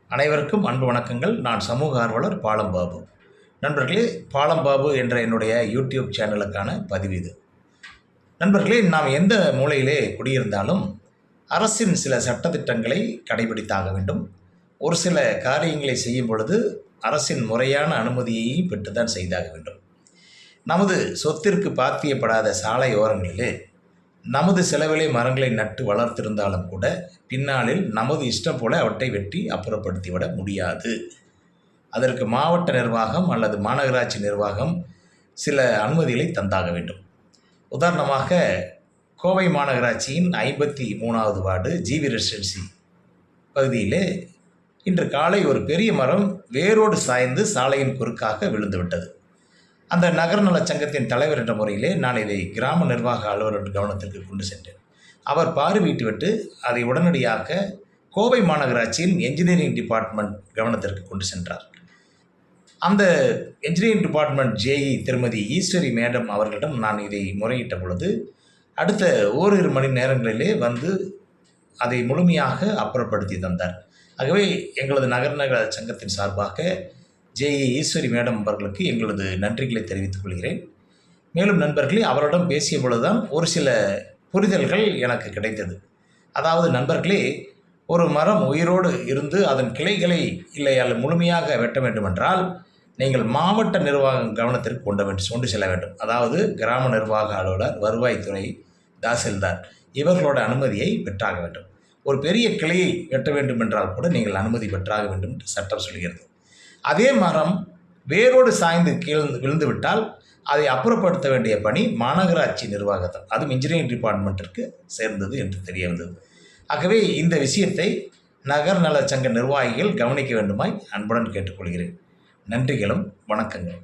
அனைவருக்கும் அன்பு வணக்கங்கள். நான் சமூக ஆர்வலர் பாலம் பாபு. நண்பர்களே, பாலம் பாபு என்ற என்னுடைய யூடியூப் சேனலுக்கான பதிவு இது. நண்பர்களே, நாம் எந்த மூலையிலே குடியிருந்தாலும் அரசின் சில சட்டத்திட்டங்களை கடைபிடித்தாக வேண்டும். ஒரு சில காரியங்களை செய்யும் பொழுது அரசின் முறையான அனுமதியையும் பெற்றுத்தான் செய்தாக வேண்டும். நமது சொத்திற்கு பாத்தியப்படாத சாலை ஓரங்களிலே நமது செலவிலே மரங்களை நட்டு வளர்த்திருந்தாலும் கூட பின்னாளில் நமது இஷ்டம் போல அவற்றை வெட்டி அப்புறப்படுத்திவிட முடியாது. அதற்கு மாவட்ட நிர்வாகம் அல்லது மாநகராட்சி நிர்வாகம் சில அனுமதிகளை தந்தாக வேண்டும். உதாரணமாக, கோவை மாநகராட்சியின் 53வது வார்டு ஜிவி ரெசிடென்சி பகுதியிலே இன்று காலை ஒரு பெரிய மரம் வேரோடு சாய்ந்து சாலையின் குறுக்காக விழுந்துவிட்டது. அந்த நகர நலச் சங்கத்தின் தலைவர் என்ற முறையிலே நான் இதை கிராம நிர்வாக அலுவலர் கவனத்திற்கு கொண்டு சென்றேன். அவர் பார்வையிட்டுவிட்டு அதை உடனடியாக கோவை மாநகராட்சியின் என்ஜினியரிங் டிபார்ட்மெண்ட் கவனத்திற்கு கொண்டு சென்றார். அந்த என்ஜினியரிங் டிபார்ட்மெண்ட் ஜேஇ திருமதி ஈஸ்வரி மேடம் அவர்களிடம் நான் இதை முறையிட்ட பொழுது அடுத்த ஓரிரு மணி நேரங்களிலே வந்து அதை முழுமையாக அப்புறப்படுத்தி தந்தார். ஆகவே எங்களது நகர சங்கத்தின் சார்பாக ஜேஇ ஈஸ்வரி மேடம் அவர்களுக்கு எங்களது நன்றிகளை தெரிவித்துக் கொள்கிறேன். மேலும் நண்பர்களே, அவரிடம் பேசிய பொழுதுதான் ஒரு சில புரிதல்கள் எனக்கு கிடைத்தது. அதாவது நண்பர்களே, ஒரு மரம் உயிரோடு இருந்து அதன் கிளைகளை இல்லையால் முழுமையாக வெட்ட வேண்டுமென்றால் நீங்கள் மாவட்ட நிர்வாகம் கவனத்திற்கு கொண்டு செல்ல வேண்டும். அதாவது கிராம நிர்வாக அலுவலர், வருவாய்த்துறை, தாசில்தார் இவர்களோட அனுமதியை பெற்றாக வேண்டும். ஒரு பெரிய கிளையை வெட்ட வேண்டும் என்றால் கூட நீங்கள் அனுமதி பெற்றாக வேண்டும் என்று சட்டம் சொல்கிறது. அதே மரம் வேரோடு சாய்ந்து விழுந்து விட்டால் அதை அப்புறப்படுத்த வேண்டிய பணி மாநகராட்சி நிர்வாகத்தான், அதுவும் இன்ஜினியரிங் டிபார்ட்மெண்ட்டிற்கு சேர்ந்தது என்று தெரிய வந்தது. ஆகவே இந்த விஷயத்தை நகர் நல சங்க நிர்வாகிகள் கவனிக்க வேண்டுமாய் அன்புடன் கேட்டுக்கொள்கிறேன். நன்றிகளும் வணக்கங்களும்.